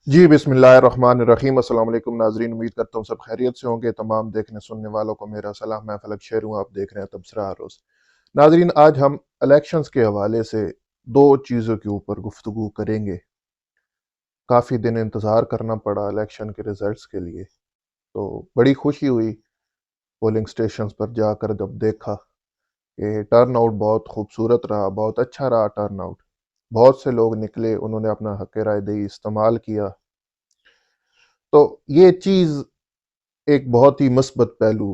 جی बिस्मिल्लाहिर्रहमानिर्रहीम अस्सलाम वालेकुम नाजरीन। उम्मीद करता हूँ सब खैरियत से होंगे। तमाम देखने सुनने वालों को मेरा सलाम। मैं फलक शेर हूँ, आप देख रहे हैं तबसरा हर रोज़। नाजरीन, आज हम इलेक्शंस के हवाले से दो चीज़ों के ऊपर गुफ्तगू करेंगे। काफ़ी दिन इंतज़ार करना पड़ा इलेक्शन के रिज़ल्ट्स के लिए, तो बड़ी खुशी हुई पोलिंग स्टेशंस पर जाकर जब देखा कि टर्न आउट बहुत खूबसूरत रहा, बहुत अच्छा रहा टर्न आउट। बहुत से लोग निकले, उन्होंने अपना हक़ राय दही इस्तेमाल किया। तो ये चीज़ एक बहुत ही मस्बत पहलू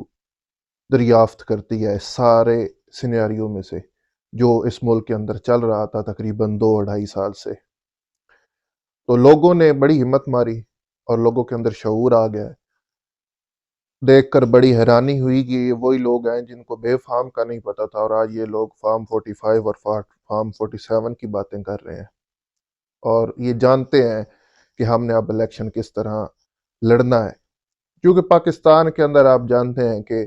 दरियाफ्त करती है सारे सिनेरियो में से जो इस मुल्क के अंदर चल रहा था तकरीबन 2-2.5 साल से। तो लोगों ने बड़ी हिम्मत मारी और लोगों के अंदर शऊर आ गया है। देखकर बड़ी हैरानी हुई कि ये वही लोग हैं जिनको बेफाम का नहीं पता था, और आज ये लोग फार्म 45 और फार्म 47 की बातें कर रहे हैं और ये जानते हैं कि हमने अब इलेक्शन किस तरह लड़ना है। क्योंकि पाकिस्तान के अंदर आप जानते हैं कि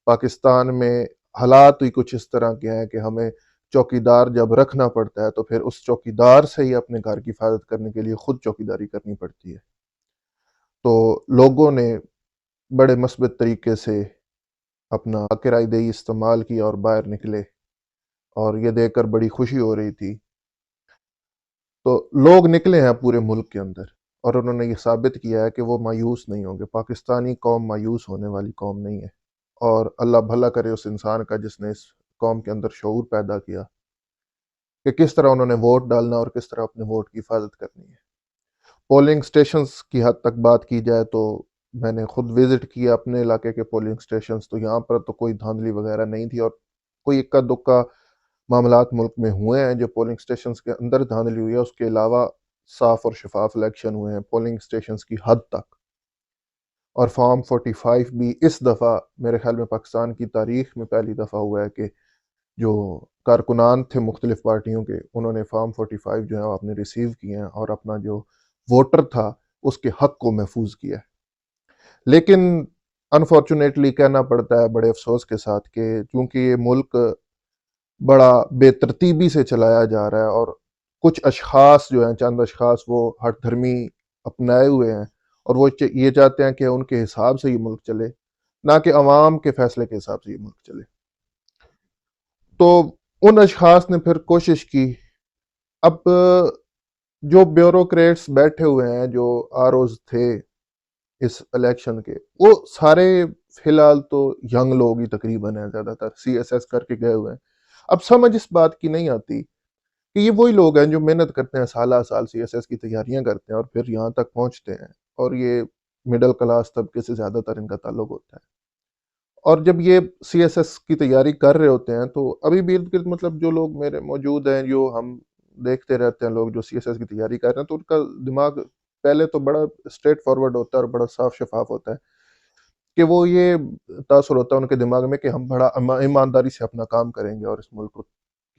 पाकिस्तान में हालात ही कुछ इस तरह के हैं कि हमें चौकीदार जब रखना पड़ता है तो फिर उस चौकीदार से ही अपने घर की हिफाजत करने के लिए खुद चौकीदारी करनी पड़ती है। तो लोगों ने बड़े मस्बत तरीके से अपना किराएदही इस्तेमाल किया और बाहर निकले, और ये देखकर बड़ी खुशी हो रही थी। तो लोग निकले हैं पूरे मुल्क के अंदर और उन्होंने ये साबित किया है कि वो मायूस नहीं होंगे। पाकिस्तानी कौम मायूस होने वाली कौम नहीं है, और अल्लाह भला करे उस इंसान का जिसने इस कौम के अंदर शऊर पैदा किया कि किस तरह उन्होंने वोट डालना और किस तरह अपने वोट की हिफाजत करनी है। पोलिंग स्टेशंस की हद तक बात की जाए तो मैंने खुद विजिट किया अपने इलाके के पोलिंग स्टेशंस, तो यहाँ पर तो कोई धांधली वगैरह नहीं थी, और कोई इक्का दुक्का मामलात मुल्क में हुए हैं जो पोलिंग स्टेशंस के अंदर धांधली हुई है। उसके अलावा साफ और शफाफ इलेक्शन हुए हैं पोलिंग स्टेशंस की हद तक। और फॉर्म 45 भी इस दफ़ा मेरे ख्याल में पाकिस्तान की तारीख में पहली दफ़ा हुआ है कि जो कारकुनान थे मुख्तलिफ पार्टियों के, उन्होंने फॉर्म 45 जो है वो आपने रिसीव किए हैं और अपना जो वोटर था उसके हक को महफूज किया है। लेकिन अनफॉर्चुनेटली कहना पड़ता है बड़े अफसोस के साथ कि चूंकि ये मुल्क बड़ा बेतरतीबी से चलाया जा रहा है और कुछ अशखास जो हैं, चंद अशखास वो हठ धर्मी अपनाए हुए हैं, और वो ये चाहते हैं कि उनके हिसाब से ये मुल्क चले, ना कि अवाम के फैसले के हिसाब से ये मुल्क चले। तो उन अशखास ने फिर कोशिश की। अब जो ब्यूरोक्रेट्स बैठे हुए हैं, जो आरओज थे इस इलेक्शन के, वो सारे फिलहाल तो यंग लोग ही तकरीबन हैं, ज़्यादातर सीएसएस करके गए हुए हैं। अब समझ इस बात की नहीं आती कि ये वही लोग हैं जो मेहनत करते हैं, साल साल सीएसएस की तैयारियां करते हैं और फिर यहाँ तक पहुँचते हैं, और ये मिडिल क्लास तबके से ज़्यादातर इनका ताल्लुक होता है। और जब ये सीएसएस की तैयारी कर रहे होते हैं तो अभी भी इर्द गिर्द मतलब जो लोग मेरे मौजूद हैं, जो हम देखते रहते हैं, लोग जो सीएसएस की तैयारी कर रहे हैं, तो उनका दिमाग पहले तो बड़ा स्ट्रेट फॉरवर्ड होता है और बड़ा साफ शफाफ होता है कि वो ये तासुर होता है उनके दिमाग में कि हम बड़ा ईमानदारी से अपना काम करेंगे और इस मुल्क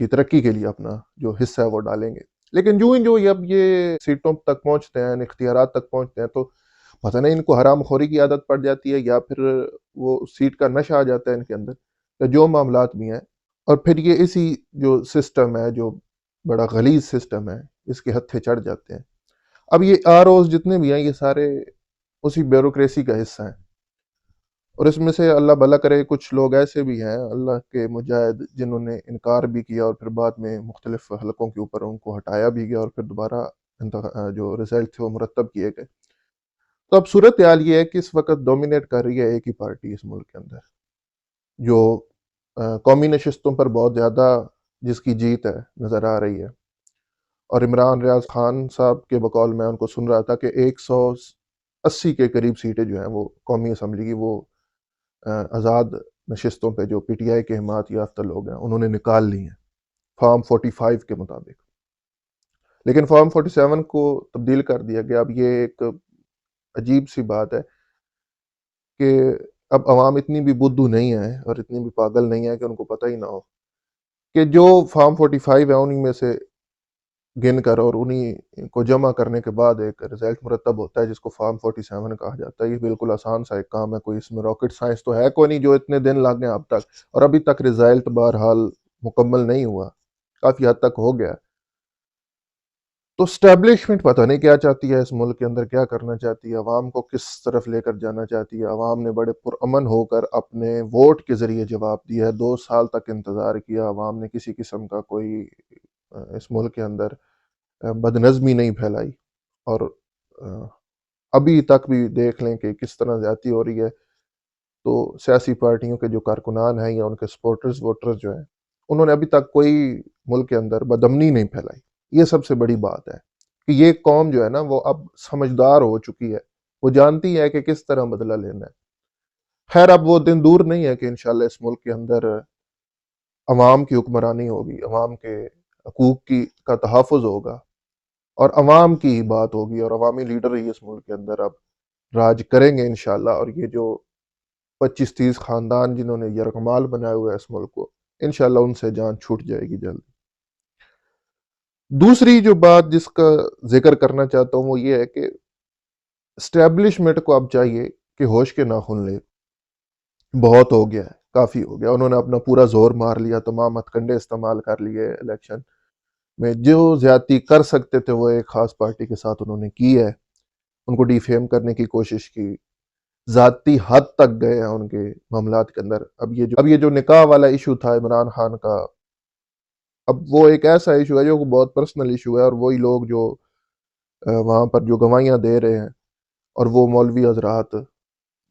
की तरक्की के लिए अपना जो हिस्सा है वो डालेंगे। लेकिन जो ही जो ये अब ये सीटों तक पहुंचते हैं, इख्तियारात तक पहुंचते हैं, तो पता नहीं इनको हराम खोरी की आदत पड़ जाती है या फिर वो सीट का नशा आ जाता है इनके अंदर, या जो मामलात भी हैं। और फिर ये इसी जो सिस्टम है, जो बड़ा गलीज सिस्टम है, इसके हत्थे चढ़ जाते हैं। अब ये आरओज जितने भी हैं ये सारे उसी ब्यूरोक्रेसी का हिस्सा हैं, और इसमें से अल्लाह भला करे कुछ लोग ऐसे भी हैं अल्लाह के मुजाहिद जिन्होंने इनकार भी किया और फिर बाद में मुख्तलिफ हलकों के ऊपर उनको हटाया भी गया और फिर दोबारा जो रिजल्ट थे वो मुरतब किए गए। तो अब सूरत हाल ये है कि इस वक्त डोमिनेट कर रही है एक ही पार्टी इस मुल्क के अंदर, जो कौमी नशिस्तों पर बहुत ज़्यादा जिसकी जीत है नज़र आ रही है। और इमरान रियाज खान साहब के बकौल मैं उनको सुन रहा था कि 180 के करीब सीटें जो हैं वो कौमी असम्बली की वो आज़ाद नशिस्तों पे जो पीटीआई के हिमायत याफ्ता लोग हैं उन्होंने निकाल ली हैं फॉर्म 45 के मुताबिक। लेकिन फॉर्म 47 को तब्दील कर दिया गया। अब ये एक अजीब सी बात है कि अब अवाम इतनी भी बुद्धू नहीं है और इतनी भी पागल नहीं है कि उनको पता ही ना हो कि जो फॉर्म 45 है उन्हीं में से गिन कर और उन्हीं को जमा करने के बाद एक रिजल्ट मुरतब होता है जिसको फॉर्म 47 कहा जाता है। ये बिल्कुल आसान सा एक काम है, कोई इसमें रॉकेट साइंस तो है कोई नहीं जो इतने दिन लग गए अब तक, और अभी तक रिजल्ट बहरहाल मुकम्मल नहीं हुआ, काफ़ी हद तक हो गया। تو اسٹیبلشمنٹ پتہ نہیں کیا چاہتی ہے اس ملک کے اندر، کیا کرنا چاہتی ہے، عوام کو کس طرف لے کر جانا چاہتی ہے۔ عوام نے بڑے پرامن ہو کر اپنے ووٹ کے ذریعے جواب دیا ہے، 2 سال تک انتظار کیا، عوام نے کسی قسم کا کوئی اس ملک کے اندر بد نظمی نہیں پھیلائی، اور ابھی تک بھی دیکھ لیں کہ کس طرح زیادتی ہو رہی ہے۔ تو سیاسی پارٹیوں کے جو کارکنان ہیں یا ان کے سپورٹرز ووٹرز جو ہیں، انہوں نے ابھی تک کوئی ملک کے اندر بدامنی نہیں پھیلائی۔ یہ سب سے بڑی بات ہے کہ یہ قوم جو ہے نا وہ اب سمجھدار ہو چکی ہے، وہ جانتی ہے کہ کس طرح بدلہ لینا ہے۔ خیر اب وہ دن دور نہیں ہے کہ انشاءاللہ اس ملک کے اندر عوام کی حکمرانی ہوگی، عوام کے حقوق کا تحفظ ہوگا، اور عوام کی بات ہوگی، اور عوامی لیڈر ہی اس ملک کے اندر اب راج کریں گے انشاءاللہ۔ اور یہ جو 25-30 خاندان جنہوں نے یرغمال بنایا ہوا ہے اس ملک کو، انشاءاللہ ان سے جان چھوٹ جائے گی جلد۔ دوسری جو بات جس کا ذکر کرنا چاہتا ہوں وہ یہ ہے کہ اسٹیبلشمنٹ کو اب چاہیے کہ ہوش کے ناخن لے، بہت ہو گیا ہے، کافی ہو گیا، انہوں نے اپنا پورا زور مار لیا، تمام ہتھ کنڈے استعمال کر لیے الیکشن میں، جو زیادتی کر سکتے تھے وہ ایک خاص پارٹی کے ساتھ انہوں نے کی ہے، ان کو ڈی فیم کرنے کی کوشش کی، ذاتی حد تک گئے ہیں ان کے معاملات کے اندر۔ اب یہ جو نکاح والا ایشو تھا عمران خان کا، اب وہ ایک ایسا ایشو ہے جو بہت پرسنل ایشو ہے، اور وہی لوگ جو وہاں پر جو گواہیاں دے رہے ہیں، اور وہ مولوی حضرات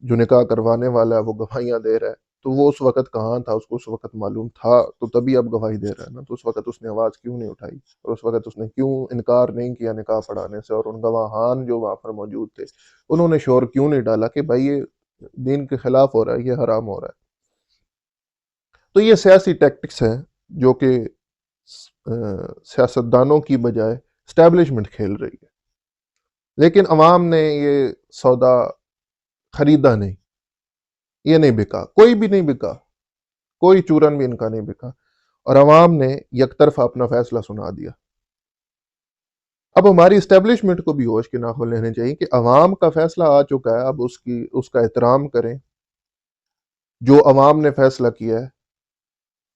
جو نکاح کروانے والا ہے وہ گواہیاں دے رہا ہے، تو وہ اس وقت کہاں تھا، اس کو اس وقت معلوم تھا تو تبھی اب گواہی دے رہا ہے نا، تو اس وقت اس نے آواز کیوں نہیں اٹھائی، اور اس وقت اس نے کیوں انکار نہیں کیا نکاح پڑھانے سے، اور ان گواہان جو وہاں پر موجود تھے انہوں نے شور کیوں نہیں ڈالا کہ بھائی یہ دین کے خلاف ہو رہا ہے، یہ حرام ہو رہا ہے۔ تو یہ سیاسی ٹیکٹکس ہیں جو کہ سیاستدانوں کی بجائے اسٹیبلشمنٹ کھیل رہی ہے، لیکن عوام نے یہ سودا خریدا نہیں، یہ نہیں بکا، کوئی بھی نہیں بکا، کوئی چورن بھی ان کا نہیں بکا، اور عوام نے یک طرفہ اپنا فیصلہ سنا دیا۔ اب ہماری اسٹیبلشمنٹ کو بھی ہوش کے ناخن لینے چاہیے کہ عوام کا فیصلہ آ چکا ہے، اب اس کا احترام کریں، جو عوام نے فیصلہ کیا ہے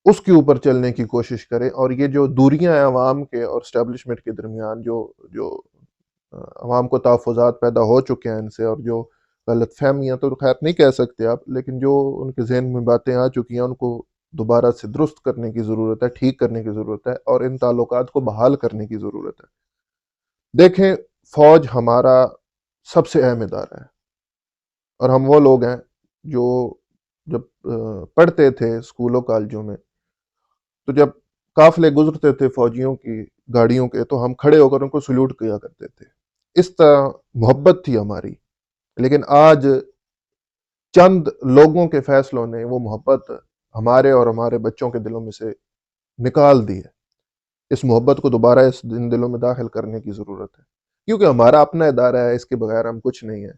اس کے اوپر چلنے کی کوشش کریں، اور یہ جو دوریاں ہیں عوام کے اور اسٹیبلشمنٹ کے درمیان، جو عوام کو تحفظات پیدا ہو چکے ہیں ان سے، اور جو غلط فہمیاں تو خیر نہیں کہہ سکتے آپ، لیکن جو ان کے ذہن میں باتیں آ چکی ہیں ان کو دوبارہ سے درست کرنے کی ضرورت ہے، ٹھیک کرنے کی ضرورت ہے، اور ان تعلقات کو بحال کرنے کی ضرورت ہے۔ دیکھیں، فوج ہمارا سب سے اہم ادارہ ہے، اور ہم وہ لوگ ہیں جو جب پڑھتے تھے اسکولوں کالجوں میں، تو جب قافلے گزرتے تھے فوجیوں کی گاڑیوں کے تو ہم کھڑے ہو کر ان کو سلوٹ کیا کرتے تھے، اس طرح محبت تھی ہماری۔ لیکن آج چند لوگوں کے فیصلوں نے وہ محبت ہمارے اور ہمارے بچوں کے دلوں میں سے نکال دی ہے۔ اس محبت کو دوبارہ ان دلوں میں داخل کرنے کی ضرورت ہے، کیونکہ ہمارا اپنا ادارہ ہے، اس کے بغیر ہم کچھ نہیں ہیں۔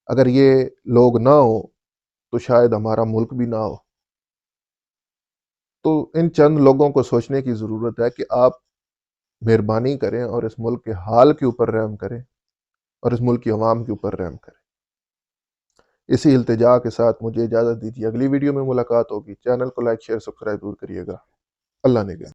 اگر یہ لوگ نہ ہو تو شاید ہمارا ملک بھی نہ ہو۔ تو ان چند لوگوں کو سوچنے کی ضرورت ہے کہ آپ مہربانی کریں اور اس ملک کے حال کے اوپر رحم کریں، اور اس ملک کی عوام کے اوپر رحم کریں۔ اسی التجا کے ساتھ مجھے اجازت دیجیے، اگلی ویڈیو میں ملاقات ہوگی۔ چینل کو لائک شیئر سبسکرائب ضرور کریے گا۔ اللہ نگہبان۔